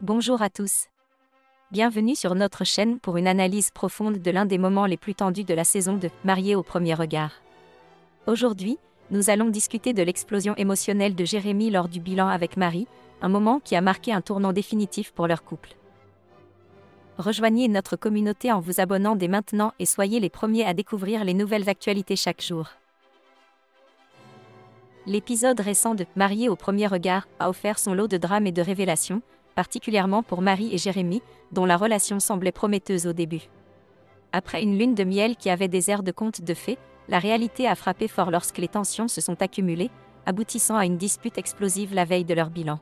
Bonjour à tous. Bienvenue sur notre chaîne pour une analyse profonde de l'un des moments les plus tendus de la saison de Mariés au premier regard. Aujourd'hui, nous allons discuter de l'explosion émotionnelle de Jérémy lors du bilan avec Marie, un moment qui a marqué un tournant définitif pour leur couple. Rejoignez notre communauté en vous abonnant dès maintenant et soyez les premiers à découvrir les nouvelles actualités chaque jour. L'épisode récent de Mariés au premier regard a offert son lot de drames et de révélations, particulièrement pour Marie et Jérémy, dont la relation semblait prometteuse au début. Après une lune de miel qui avait des airs de conte de fées, la réalité a frappé fort lorsque les tensions se sont accumulées, aboutissant à une dispute explosive la veille de leur bilan.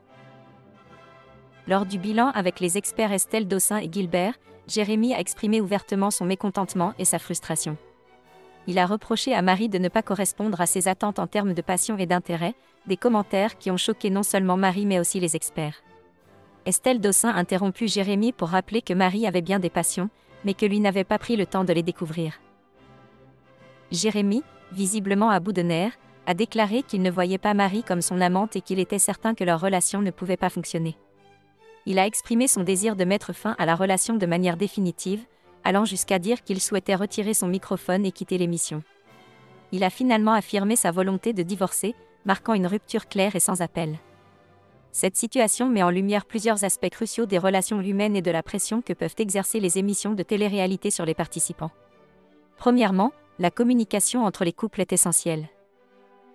Lors du bilan avec les experts Estelle Dossin et Gilbert, Jérémy a exprimé ouvertement son mécontentement et sa frustration. Il a reproché à Marie de ne pas correspondre à ses attentes en termes de passion et d'intérêt, des commentaires qui ont choqué non seulement Marie mais aussi les experts. Estelle Dossin interrompit Jérémy pour rappeler que Marie avait bien des passions, mais que lui n'avait pas pris le temps de les découvrir. Jérémy, visiblement à bout de nerfs, a déclaré qu'il ne voyait pas Marie comme son amante et qu'il était certain que leur relation ne pouvait pas fonctionner. Il a exprimé son désir de mettre fin à la relation de manière définitive, allant jusqu'à dire qu'il souhaitait retirer son microphone et quitter l'émission. Il a finalement affirmé sa volonté de divorcer, marquant une rupture claire et sans appel. Cette situation met en lumière plusieurs aspects cruciaux des relations humaines et de la pression que peuvent exercer les émissions de télé-réalité sur les participants. Premièrement, la communication entre les couples est essentielle.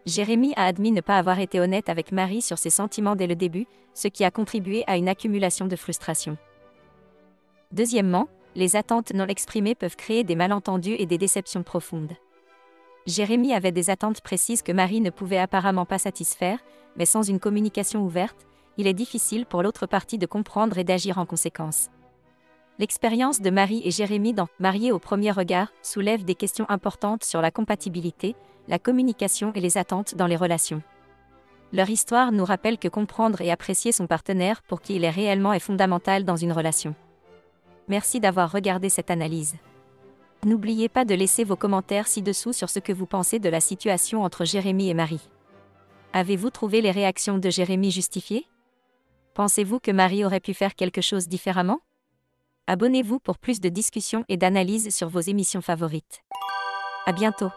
Jérémy a admis ne pas avoir été honnête avec Marie sur ses sentiments dès le début, ce qui a contribué à une accumulation de frustration. Deuxièmement, les attentes non exprimées peuvent créer des malentendus et des déceptions profondes. Jérémy avait des attentes précises que Marie ne pouvait apparemment pas satisfaire, mais sans une communication ouverte, il est difficile pour l'autre partie de comprendre et d'agir en conséquence. L'expérience de Marie et Jérémy dans Mariés au premier regard soulève des questions importantes sur la compatibilité, la communication et les attentes dans les relations. Leur histoire nous rappelle que comprendre et apprécier son partenaire pour qui il est réellement est fondamental dans une relation. Merci d'avoir regardé cette analyse. N'oubliez pas de laisser vos commentaires ci-dessous sur ce que vous pensez de la situation entre Jérémy et Marie. Avez-vous trouvé les réactions de Jérémy justifiées? Pensez-vous que Marie aurait pu faire quelque chose différemment? Abonnez-vous pour plus de discussions et d'analyses sur vos émissions favorites. À bientôt!